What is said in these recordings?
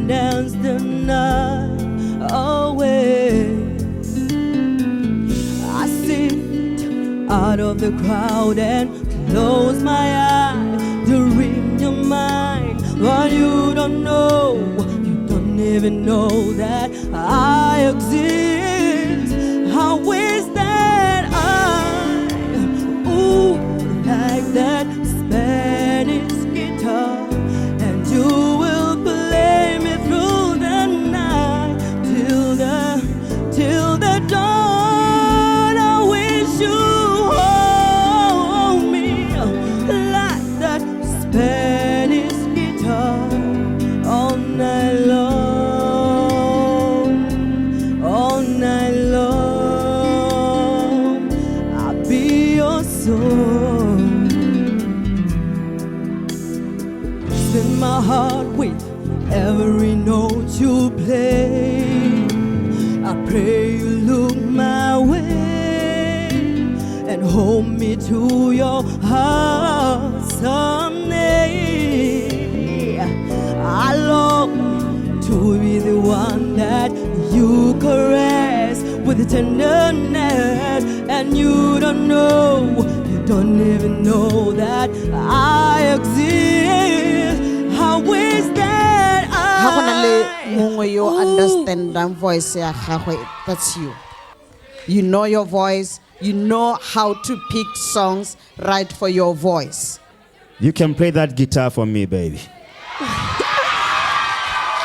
can dance the night away. I sit out of the crowd and close my eyes to read your mind. But you don't know, you don't even know that I exist. How is that like that Spanish guitar, and you will play me through the night till the dawn. I wish you hold me like that Spanish guitar all night long, all night long. I'll be your soul. Spin my heart with every note you play. I pray you look my way and hold me to your heart someday. I long to be the one that you caress with tenderness, and you don't know, you don't even know that I exist. How is that How can you understand that voice? That's you. You know your voice. You know how to pick songs right for your voice. You can play that guitar for me, baby.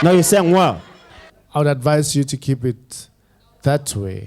Now you sang well. I would advise you to keep it that way.